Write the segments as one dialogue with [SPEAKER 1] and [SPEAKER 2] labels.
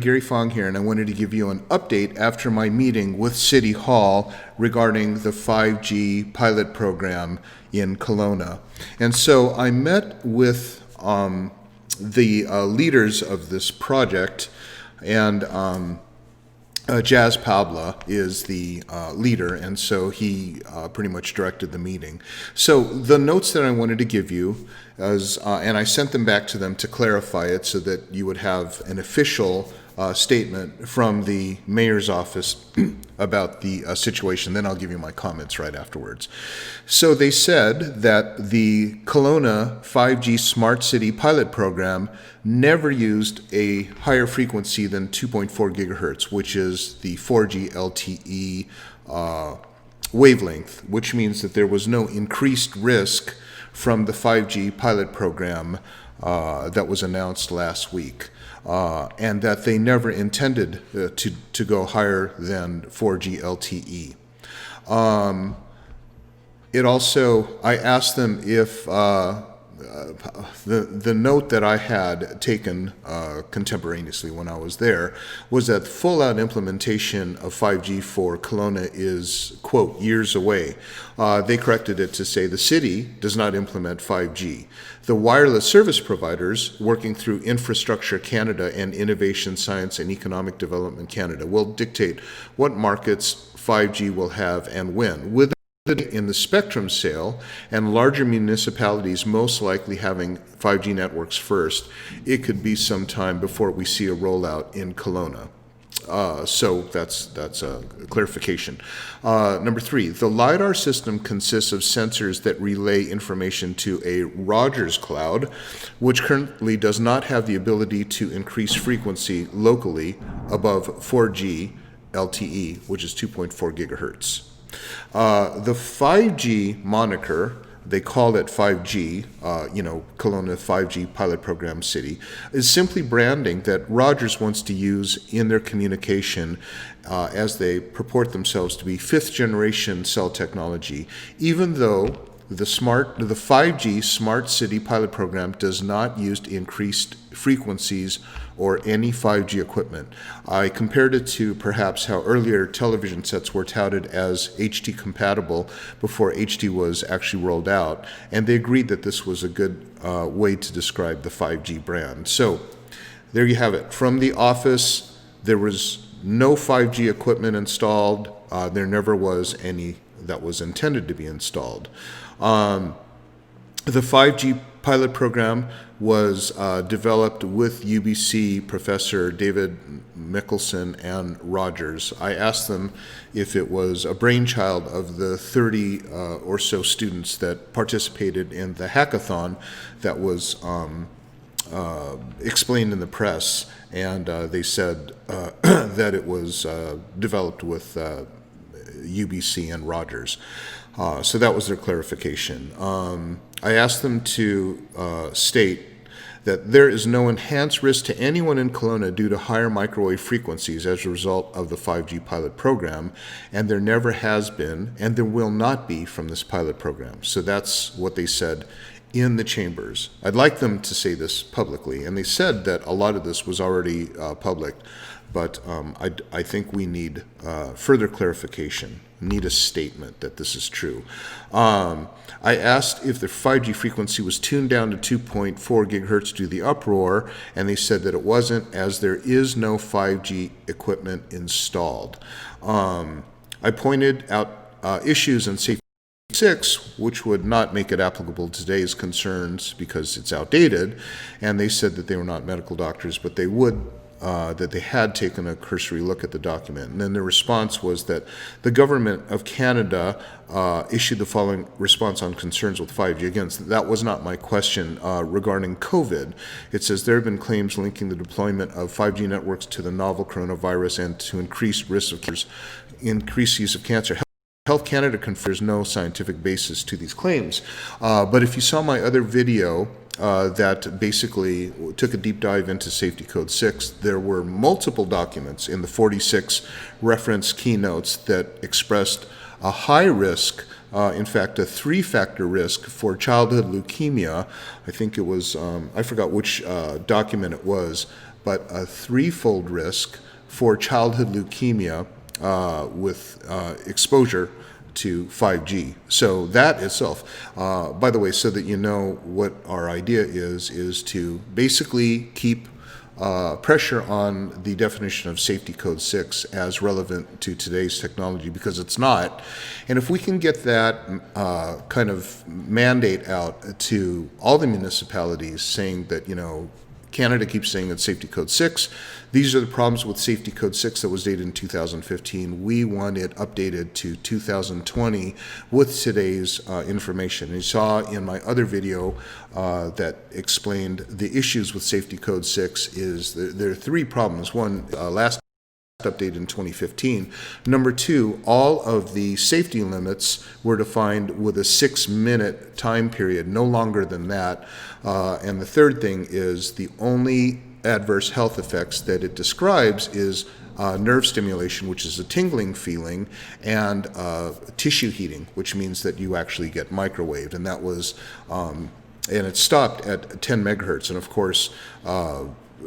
[SPEAKER 1] Gary Fong here, and I wanted to give you an update after my meeting with City Hall regarding the 5G pilot program in Kelowna. And so I met with the leaders of this project, and Jazz Pabla is the leader, and so he pretty much directed the meeting. So the notes that I wanted to give you, and I sent them back to them to clarify it so that you would have an official statement from the mayor's office about the situation. Then I'll give you my comments right afterwards. So they said that the Kelowna 5G Smart City pilot program never used a higher frequency than 2.4 gigahertz, which is the 4G-LTE wavelength, which means that there was no increased risk from the 5G pilot program that was announced last week, and that they never intended to go higher than 4G LTE. I asked them if the note that I had taken contemporaneously when I was there was that full-out implementation of 5G for Kelowna is, quote, years away. They corrected it to say the city does not implement 5G. The wireless service providers working through Infrastructure Canada and Innovation, Science and Economic Development Canada will dictate what markets 5G will have and when. With in the spectrum sale and larger municipalities most likely having 5G networks first, it could be some time before we see a rollout in Kelowna. So that's a clarification. Number 3, the LiDAR system consists of sensors that relay information to a Rogers cloud, which currently does not have the ability to increase frequency locally above 4G LTE, which is 2.4 gigahertz. The 5G moniker, they call it 5G, Kelowna 5G Pilot Program City, is simply branding that Rogers wants to use in their communication as they purport themselves to be fifth generation cell technology, even though the 5G Smart City Pilot Program does not use increased frequencies or any 5G equipment. I compared it to perhaps how earlier television sets were touted as HD compatible before HD was actually rolled out, and they agreed that this was a good way to describe the 5G brand. So there you have it. From the office, there was no 5G equipment installed. There never was any that was intended to be installed. The 5G pilot program was developed with UBC professor David Mickelson and Rogers. I asked them if it was a brainchild of the 30 or so students that participated in the hackathon that was explained in the press, and they said that it was developed with UBC and Rogers. So that was their clarification. I asked them to state that there is no enhanced risk to anyone in Kelowna due to higher microwave frequencies as a result of the 5G pilot program, and there never has been, and there will not be from this pilot program. So that's what they said in the chambers. I'd like them to say this publicly, and they said that a lot of this was already public, but I think we need further clarification, need a statement that this is true. I asked if the 5G frequency was tuned down to 2.4 gigahertz due to the uproar, and they said that it wasn't, as there is no 5G equipment installed. I pointed out issues in safety 6, which would not make it applicable to today's concerns because it's outdated, and they said that they were not medical doctors, but they would that they had taken a cursory look at the document. And then the response was that the government of Canada issued the following response on concerns with 5G. Again, that was not my question regarding COVID. It says there have been claims linking the deployment of 5G networks to the novel coronavirus and to increased use of cancer. Health Canada confirms no scientific basis to these claims. But if you saw my other video, that basically took a deep dive into Safety Code 6. There were multiple documents in the 46 reference keynotes that expressed a high risk, in fact, a 3-factor risk for childhood leukemia. I think it was, I forgot which document it was, but a threefold risk for childhood leukemia with exposure to 5G. So that itself, by the way, so that you know what our idea is to basically keep pressure on the definition of Safety Code 6 as relevant to today's technology, because it's not. And if we can get that kind of mandate out to all the municipalities saying that, Canada keeps saying it's Safety Code 6. These are the problems with Safety Code 6 that was dated in 2015. We want it updated to 2020 with today's information. And you saw in my other video that explained the issues with Safety Code 6 is there are three problems. One, last update in 2015. Number two, all of the safety limits were defined with a 6-minute time period, no longer than that. And the third thing is the only adverse health effects that it describes is nerve stimulation, which is a tingling feeling, and tissue heating, which means that you actually get microwaved. And that was, and it stopped at 10 megahertz. And of course,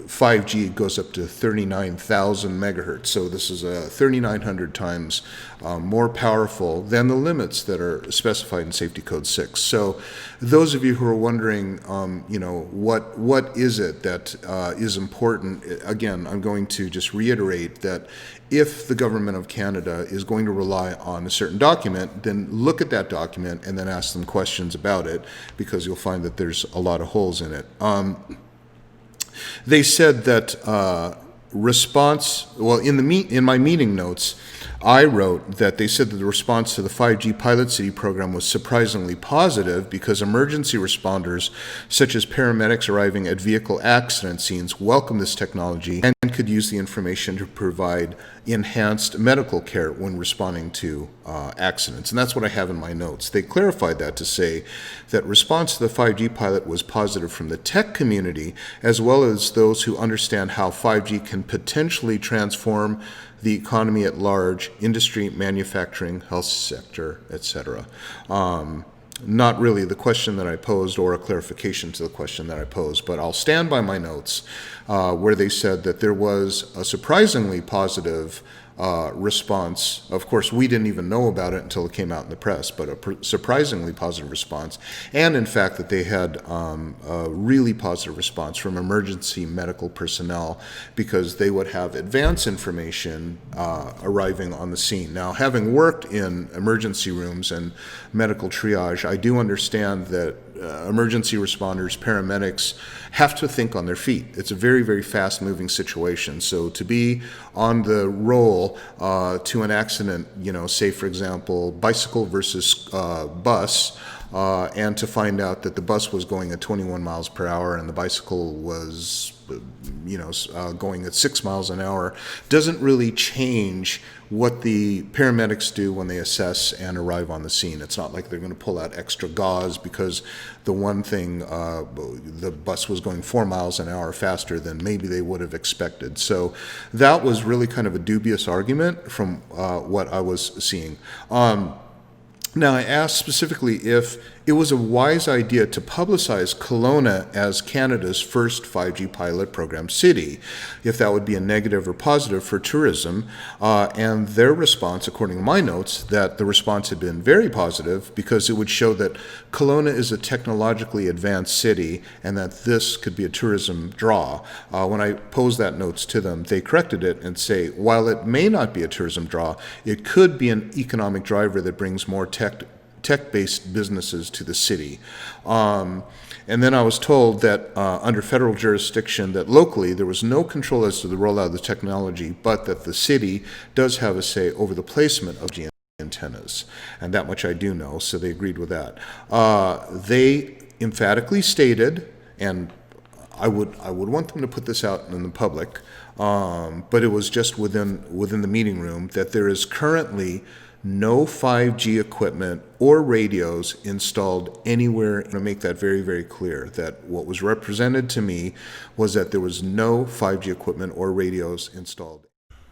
[SPEAKER 1] 5G goes up to 39,000 megahertz. So this is 3,900 times more powerful than the limits that are specified in Safety Code 6. So those of you who are wondering, what is it that is important, again, I'm going to just reiterate that if the government of Canada is going to rely on a certain document, then look at that document and then ask them questions about it, because you'll find that there's a lot of holes in it. They said that in my meeting notes, I wrote that they said that the response to the 5G Pilot City program was surprisingly positive because emergency responders, such as paramedics arriving at vehicle accident scenes, welcome this technology and could use the information to provide enhanced medical care when responding to accidents. And that's what I have in my notes. They clarified that to say that response to the 5G pilot was positive from the tech community, as well as those who understand how 5G can potentially transform the economy at large, industry, manufacturing, health sector, etc. Not really the question that I posed or a clarification to the question that I posed, but I'll stand by my notes where they said that there was a surprisingly positive response. Of course, we didn't even know about it until it came out in the press, but a surprisingly positive response. And in fact, that they had a really positive response from emergency medical personnel, because they would have advance information arriving on the scene. Now, having worked in emergency rooms and medical triage, I do understand that emergency responders, paramedics, have to think on their feet. It's a very, very fast-moving situation. So to be on the roll to an accident, say, for example, bicycle versus bus, and to find out that the bus was going at 21 miles per hour and the bicycle was going at 6 miles an hour, doesn't really change what the paramedics do when they assess and arrive on the scene. It's not like they're going to pull out extra gauze because the one thing, the bus was going 4 miles an hour faster than maybe they would have expected. So that was really kind of a dubious argument from what I was seeing. Now, I asked specifically if it was a wise idea to publicize Kelowna as Canada's first 5G pilot program city, if that would be a negative or positive for tourism. And their response, according to my notes, that the response had been very positive because it would show that Kelowna is a technologically advanced city and that this could be a tourism draw. When I posed that notes to them, they corrected it and say, while it may not be a tourism draw, it could be an economic driver that brings more tech-based businesses to the city. And then I was told that under federal jurisdiction, that locally there was no control as to the rollout of the technology, but that the city does have a say over the placement of the antennas. And that much I do know, so they agreed with that. They emphatically stated, and I would want them to put this out in the public, but it was just within the meeting room, that there is currently no 5G equipment or radios installed anywhere. I'm going to make that very, very clear, that what was represented to me was that there was no 5G equipment or radios installed.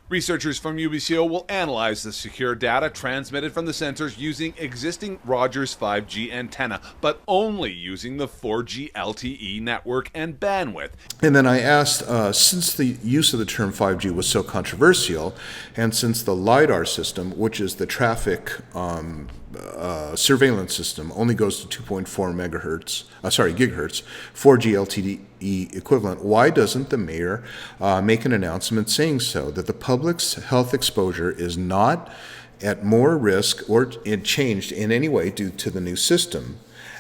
[SPEAKER 2] Researchers from UBCO will analyze the secure data transmitted from the sensors using existing Rogers 5G antenna, but only using the 4G LTE network and bandwidth.
[SPEAKER 1] And then I asked, since the use of the term 5G was so controversial, and since the LiDAR system, which is the traffic surveillance system, only goes to 2.4 gigahertz, 4G LTE equivalent, why doesn't the mayor make an announcement saying so, that the public's health exposure is not at more risk or it changed in any way due to the new system?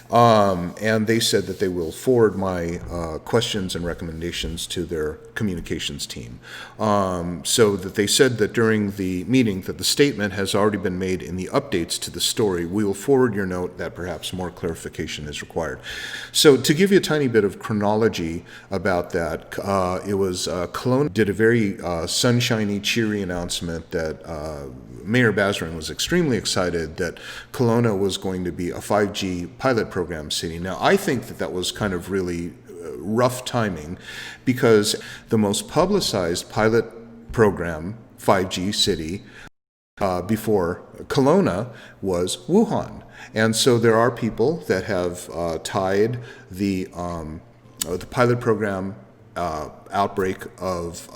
[SPEAKER 1] And they said that they will forward my questions and recommendations to their communications team. So that they said that during the meeting that the statement has already been made in the updates to the story. We will forward your note that perhaps more clarification is required. So to give you a tiny bit of chronology about that, it was Kelowna did a very sunshiny, cheery announcement that Mayor Basran was extremely excited that Kelowna was going to be a 5G pilot program city. Now, I think that that was kind of really rough timing because the most publicized pilot program 5G city before Kelowna was Wuhan. And so there are people that have tied the pilot program outbreak of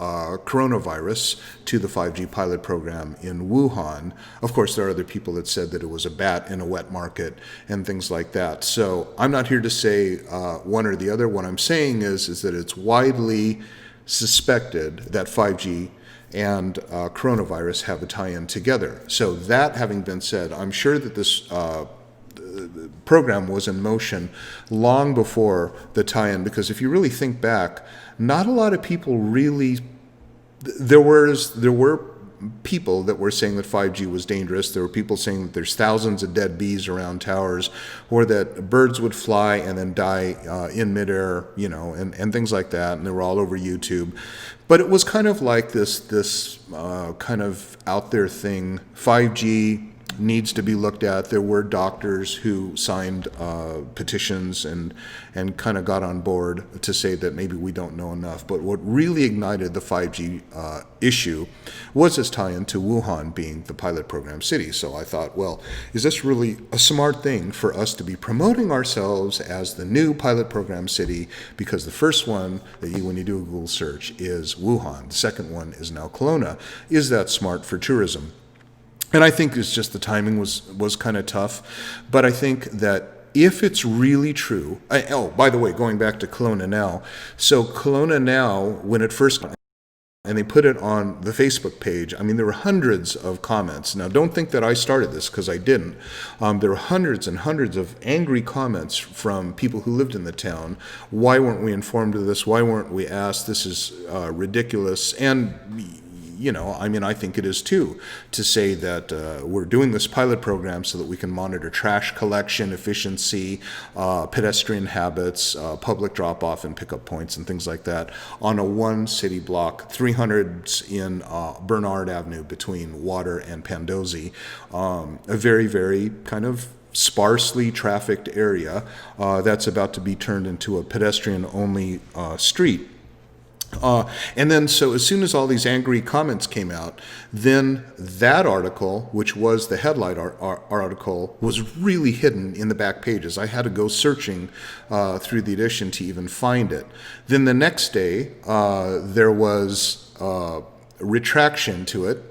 [SPEAKER 1] coronavirus to the 5G pilot program in Wuhan. Of course, there are other people that said that it was a bat in a wet market and things like that. So I'm not here to say one or the other. What I'm saying is that it's widely suspected that 5G and coronavirus have a tie-in together. So that having been said, I'm sure that this program was in motion long before the tie-in, because if you really think back, not a lot of people really, there were people that were saying that 5G was dangerous. There were people saying that there's thousands of dead bees around towers, or that birds would fly and then die in midair, and things like that, and they were all over YouTube. But it was kind of like this kind of out there thing. 5G needs to be looked at. There were doctors who signed petitions and kind of got on board to say that maybe we don't know enough. But what really ignited the 5G issue was this tie-in to Wuhan being the pilot program city. So I thought, well, is this really a smart thing for us to be promoting ourselves as the new pilot program city? Because the first one that when you do a Google search is Wuhan. The second one is now Kelowna. Is that smart for tourism? And I think it's just the timing was kind of tough. But I think that if it's really true, by the way, going back to Kelowna Now. So Kelowna Now, when it first, and they put it on the Facebook page, I mean, there were hundreds of comments. Now, don't think that I started this, because I didn't. There were hundreds and hundreds of angry comments from people who lived in the town. Why weren't we informed of this? Why weren't we asked? This is ridiculous. And I think it is too, to say that we're doing this pilot program so that we can monitor trash collection, efficiency, pedestrian habits, public drop-off and pickup points and things like that on a one city block, 300s in Bernard Avenue between Water and Pandosy, a very, very kind of sparsely trafficked area that's about to be turned into a pedestrian-only street. And then, so as soon as all these angry comments came out, then that article, which was the headline article, was really hidden in the back pages. I had to go searching through the edition to even find it. Then the next day, there was a retraction to it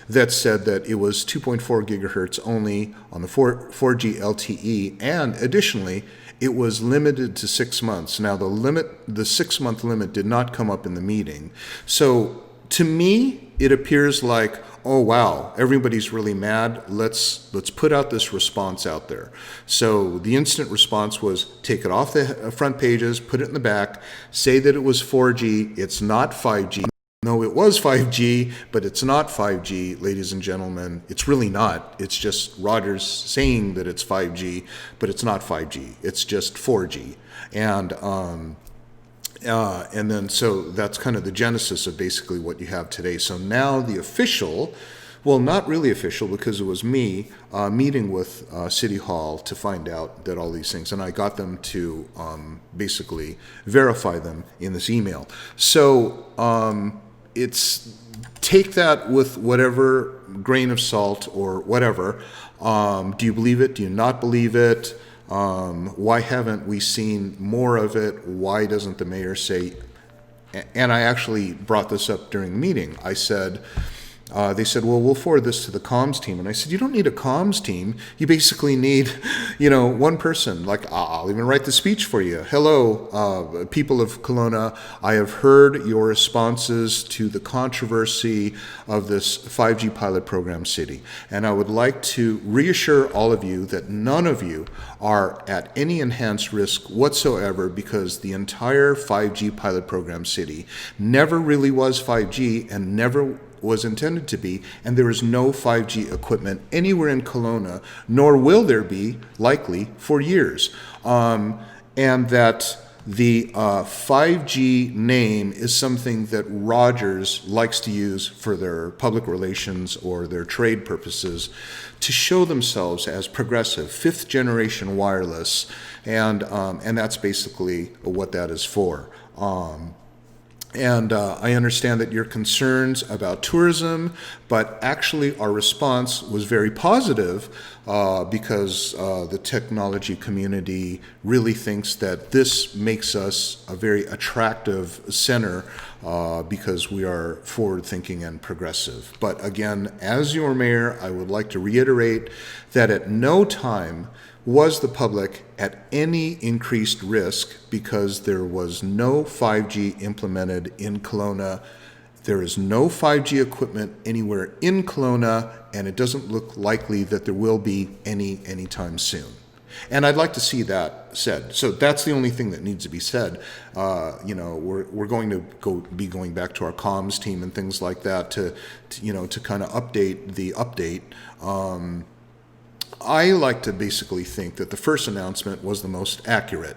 [SPEAKER 1] that said that it was 2.4 gigahertz only on the 4G LTE, and additionally, it was limited to 6 months. Now, the 6-month limit did not come up in the meeting. So to me, it appears like, oh wow, everybody's really mad. Let's put out this response out there. So the instant response was take it off the front pages, put it in the back, say that it was 4G, it's not 5G. No, it was 5G, but it's not 5G, ladies and gentlemen. It's really not. It's just Rogers saying that it's 5G, but it's not 5G. It's just 4G. And then so that's kind of the genesis of basically what you have today. So now the official, well, not really official, because it was me meeting with City Hall to find out that all these things, and I got them to basically verify them in this email. So it's take that with whatever grain of salt or whatever. Do you believe it? Do you not believe it? Why haven't we seen more of it? Why doesn't the mayor say? And I actually brought this up during the meeting. I said, they said, well, we'll forward this to the comms team. And I said, you don't need a comms team. You basically need, one person. Like, I'll even write the speech for you. Hello, people of Kelowna. I have heard your responses to the controversy of this 5G pilot program city. And I would like to reassure all of you that none of you are at any enhanced risk whatsoever, because the entire 5G pilot program city never really was 5G and never was intended to be, and there is no 5G equipment anywhere in Kelowna, nor will there be, likely, for years. And that the 5G name is something that Rogers likes to use for their public relations or their trade purposes to show themselves as progressive, fifth generation wireless, and that's basically what that is for. And I understand that your concerns about tourism, but actually our response was very positive because the technology community really thinks that this makes us a very attractive center because we are forward-thinking and progressive. But again, as your mayor, I would like to reiterate that at no time was the public at any increased risk, because there was no 5G implemented in Kelowna. There is no 5G equipment anywhere in Kelowna, and it doesn't look likely that there will be anytime soon. And I'd like to see that said. So that's the only thing that needs to be said. We're going to be going back to our comms team and things like that to kind of update the update. I like to basically think that the first announcement was the most accurate.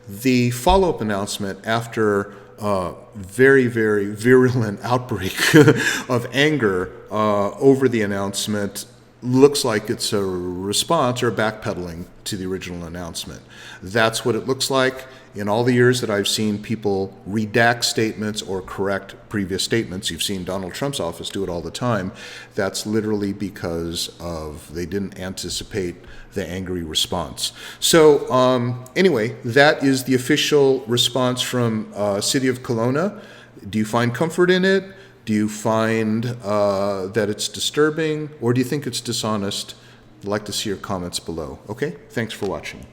[SPEAKER 1] The follow-up announcement, after a very, very virulent outbreak of anger over the announcement, looks like it's a response or a backpedaling to the original announcement. That's what it looks like. In all the years that I've seen people redact statements or correct previous statements, you've seen Donald Trump's office do it all the time. That's literally because they didn't anticipate the angry response. So anyway, that is the official response from City of Kelowna. Do you find comfort in it? Do you find that it's disturbing, or do you think it's dishonest? I'd like to see your comments below. Okay, thanks for watching.